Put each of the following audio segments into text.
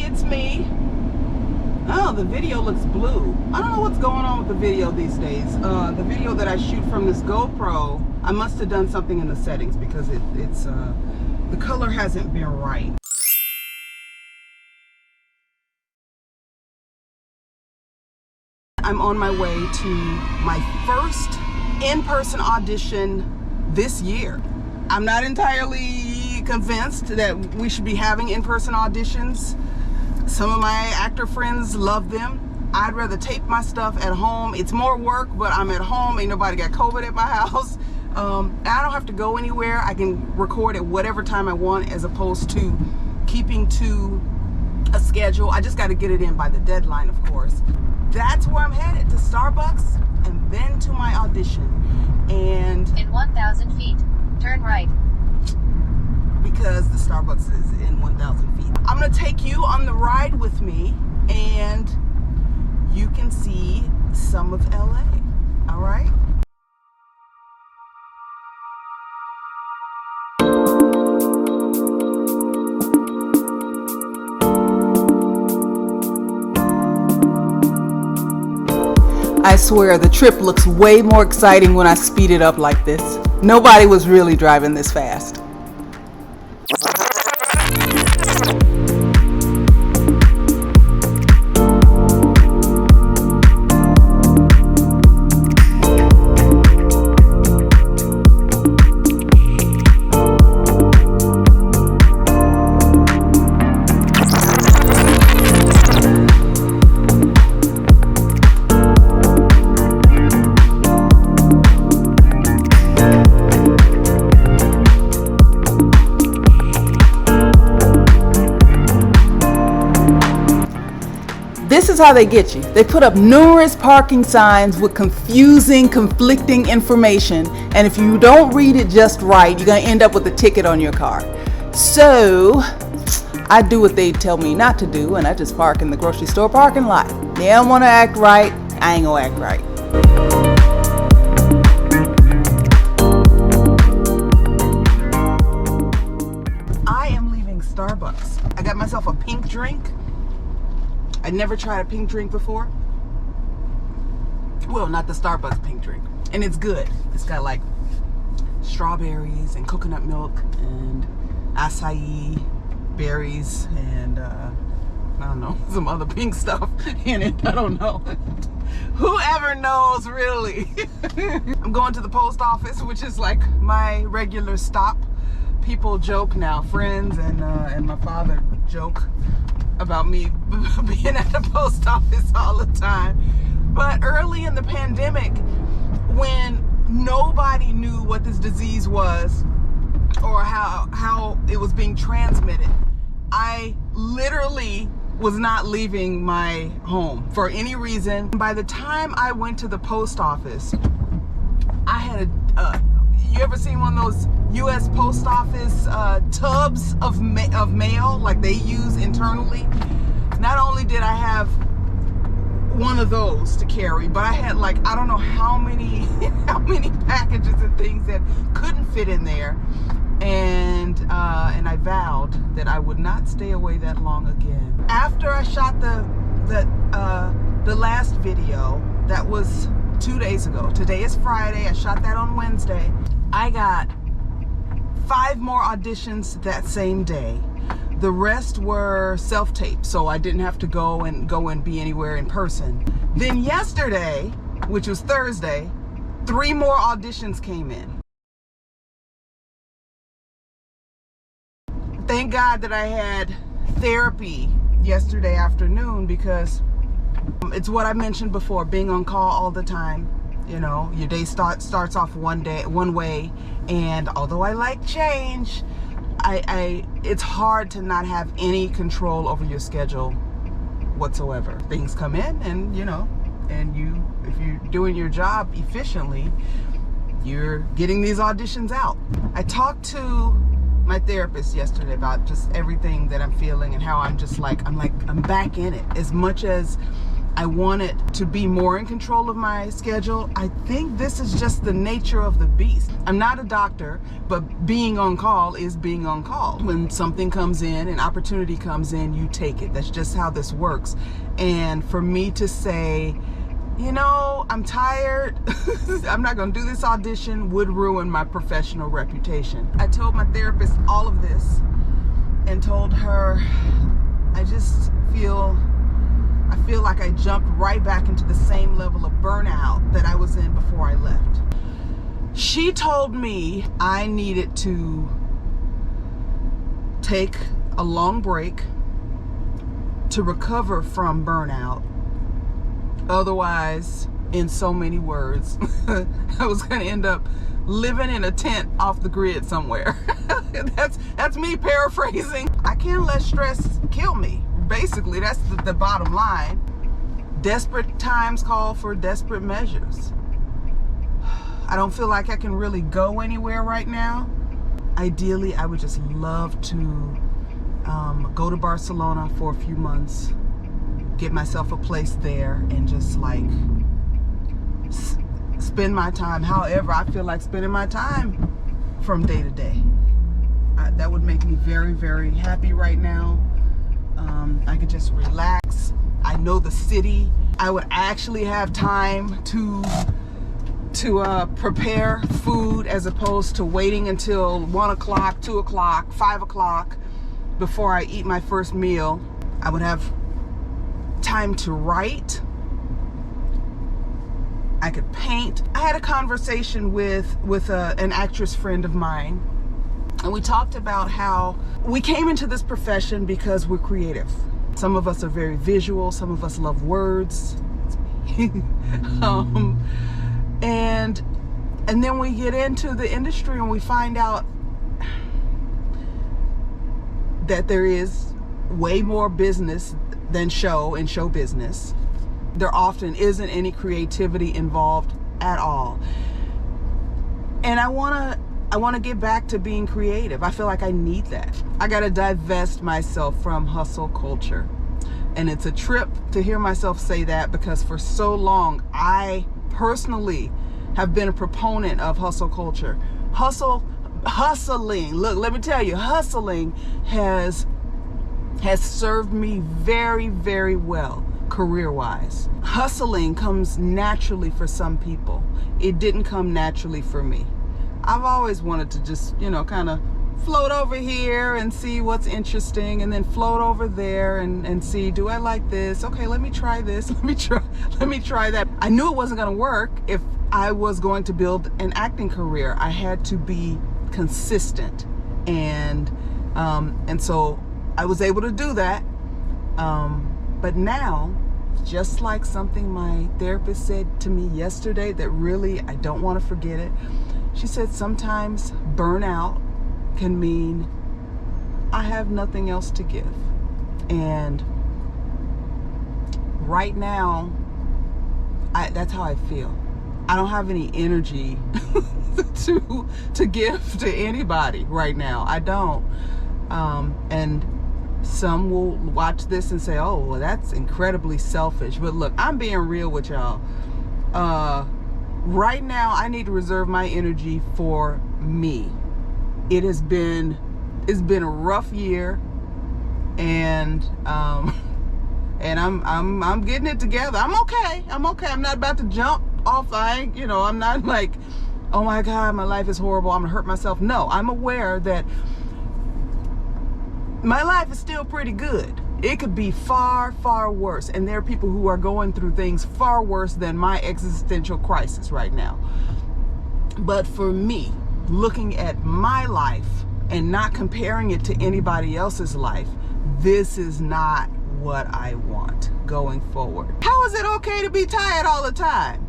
it's me. Oh, the video looks blue. I don't know what's going on with the video these days. The video that I shoot from this GoPro, I must have done something in the settings because it's the color hasn't been right. I'm on my way to my first in-person audition this year. I'm not entirely convinced that we should be having in-person auditions. Some of my actor friends love them. I'd rather tape my stuff at home. It's more work, but I'm at home. Ain't nobody got COVID at my house. And I don't have to go anywhere. I can record at whatever time I want as opposed to keeping to a schedule. I just got to get it in by the deadline, of course. That's where I'm headed, to Starbucks and then to my audition. And in 1,000 feet, turn right. Because the Starbucks is in 1,000 feet. I'm gonna take you on the ride with me and you can see some of LA, all right? I swear the trip looks way more exciting when I speed it up like this. Nobody was really driving this fast. This is how they get you. They put up numerous parking signs with confusing, conflicting information, and if you don't read it just right, you're gonna end up with a ticket on your car. So I do what they tell me not to do, and I just park in the grocery store parking lot. They don't wanna act right, I ain't gonna act right. I am leaving Starbucks. I got myself a pink drink. I'd never tried a pink drink before. Well, not the Starbucks pink drink. And it's good. It's got like strawberries and coconut milk and acai berries and I don't know, some other pink stuff in it. I don't know. Whoever knows, really. I'm going to the post office, which is like my regular stop. People joke now, friends and my father joke about me being at the post office all the time. But early in the pandemic, when nobody knew what this disease was or how it was being transmitted, I literally was not leaving my home for any reason. By the time I went to the post office, I had you ever seen one of those U.S. Post Office tubs of mail like they use internally? Not only did I have one of those to carry, but I had like, I don't know how many packages and things that couldn't fit in there. And I vowed that I would not stay away that long again. After I shot the last video, that was 2 days ago. Today is Friday. I shot that on Wednesday. I got 5 more auditions that same day. The rest were self-tape, so I didn't have to go and be anywhere in person. Then yesterday, which was Thursday, 3 more auditions came in. Thank God that I had therapy yesterday afternoon, because it's what I mentioned before, being on call all the time. You know, your day starts off one way, and although I like change, it's hard to not have any control over your schedule whatsoever. Things come in, and you know, and if you're doing your job efficiently, you're getting these auditions out. I talked to my therapist yesterday about just everything that I'm feeling and how I'm just like, I'm back in it. As much as I wanted to be more in control of my schedule. I think this is just the nature of the beast. I'm not a doctor, but being on call is being on call. When something comes in, an opportunity comes in, you take it. That's just how this works. And for me to say, you know, I'm tired, I'm not gonna do this audition, would ruin my professional reputation. I told my therapist all of this and told her, I just feel like I jumped right back into the same level of burnout that I was in before I left. She told me I needed to take a long break to recover from burnout. Otherwise, in so many words, I was going to end up living in a tent off the grid somewhere. That's me paraphrasing. I can't let stress kill me. Basically, that's the bottom line. Desperate times call for desperate measures. I don't feel like I can really go anywhere right now. Ideally, I would just love to go to Barcelona for a few months, get myself a place there, and just like spend my time however I feel like spending my time from day to day. That would make me very, very happy right now. I could just relax. I know the city. I would actually have time to prepare food as opposed to waiting until 1 o'clock, 2 o'clock, 5 o'clock before I eat my first meal. I would have time to write. I could paint. I had a conversation with an actress friend of mine, and we talked about how we came into this profession because we're creative. Some of us are very visual, some of us love words. And then we get into the industry and we find out that there is way more business than show in show business. There often isn't any creativity involved at all. And I want to get back to being creative. I feel like I need that. I got to divest myself from hustle culture. And it's a trip to hear myself say that, because for so long I personally have been a proponent of hustle culture. Hustling. Look, let me tell you, hustling has served me very, very well career-wise. Hustling comes naturally for some people. It didn't come naturally for me. I've always wanted to just, kind of float over here and see what's interesting, and then float over there and see, do I like this? Okay, let me try this. Let me try that. I knew it wasn't going to work if I was going to build an acting career. I had to be consistent, and so I was able to do that. But now, just like something my therapist said to me yesterday that really, I don't want to forget it. She said sometimes burnout can mean I have nothing else to give. And right now, that's how I feel. I don't have any energy to give to anybody right now. I don't. And some will watch this and say, oh, well, that's incredibly selfish. But look, I'm being real with y'all. Right now, I need to reserve my energy for me. It's been a rough year, and I'm getting it together. I'm okay. I'm not about to jump off. I'm not like, oh my God, my life is horrible, I'm gonna hurt myself. No, I'm aware that my life is still pretty good. It could be far, far worse. And there are people who are going through things far worse than my existential crisis right now. But for me, looking at my life and not comparing it to anybody else's life, this is not what I want going forward. How is it okay to be tired all the time?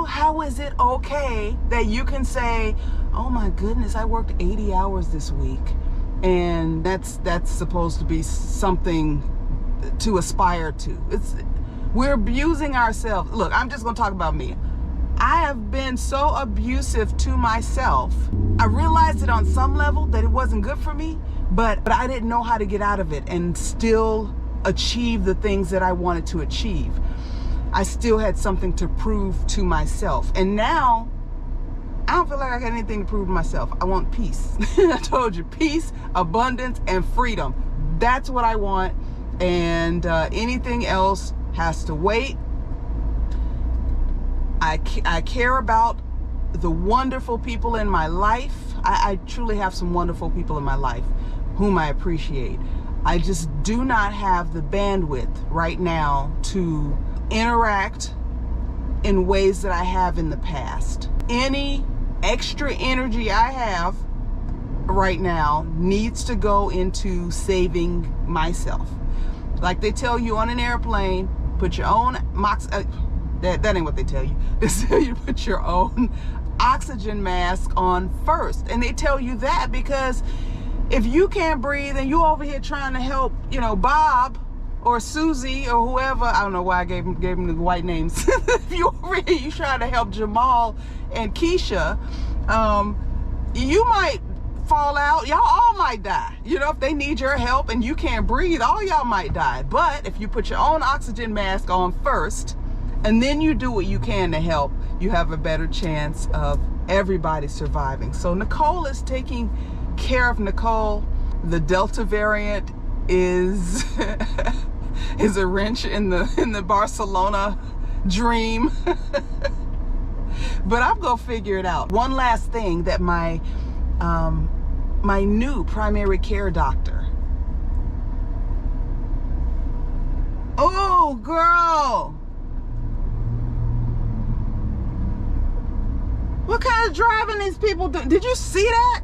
How is it okay that you can say, oh my goodness, I worked 80 hours this week, and that's supposed to be something to aspire to. We're abusing ourselves. Look, I'm just gonna talk about me. I have been so abusive to myself. I realized it on some level that it wasn't good for me, but I didn't know how to get out of it and still achieve the things that I wanted to achieve. I still had something to prove to myself. And now, I don't feel like I got anything to prove to myself. I want peace. I told you, peace, abundance, and freedom. That's what I want. And anything else has to wait. I care about the wonderful people in my life. I truly have some wonderful people in my life whom I appreciate. I just do not have the bandwidth right now to interact in ways that I have in the past. Any extra energy I have right now needs to go into saving myself. Like they tell you on an airplane, put your own that ain't what they tell you. They tell you to put your own oxygen mask on first. And they tell you that because if you can't breathe and you over here trying to help, you know, Bob or Susie or whoever, I don't know why I gave them the white names. If you over here, you trying to help Jamal and Keisha, you might fall out. Y'all all might die. You know, if they need your help and you can't breathe, all y'all might die. But if you put your own oxygen mask on first, and then you do what you can to help, you have a better chance of everybody surviving. So Nicole is taking care of Nicole. The Delta variant is is a wrench in the Barcelona dream. But I'm gonna figure it out. One last thing that my new primary care doctor. Oh, girl. What kind of driving these people do? Did you see that?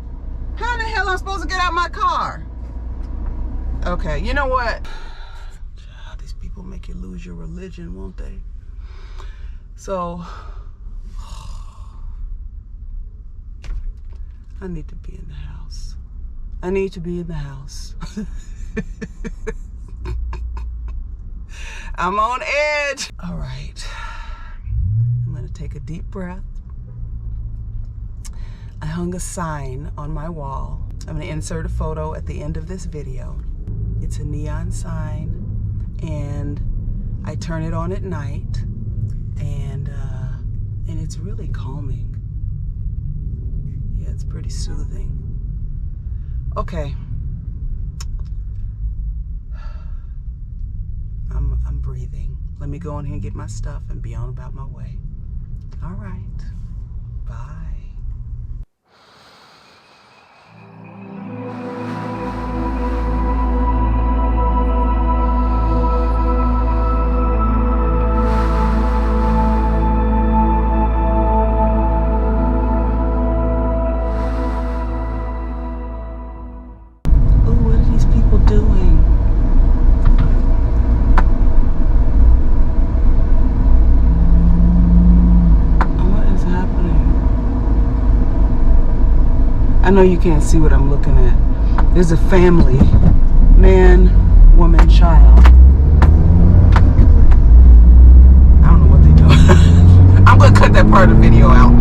How in the hell am I supposed to get out my car? Okay, you know what? These people make you lose your religion, won't they? So, I need to be in the house. I need to be in the house. I'm on edge. All right. I'm gonna take a deep breath. I hung a sign on my wall. I'm gonna insert a photo at the end of this video. It's a neon sign, and I turn it on at night, and it's really calming. Yeah, it's pretty soothing. Okay. I'm breathing. Let me go in here and get my stuff and be on about my way. All right. Bye. I know you can't see what I'm looking at. There's a family, man, woman, child. I don't know what they do. I'm gonna cut that part of the video out.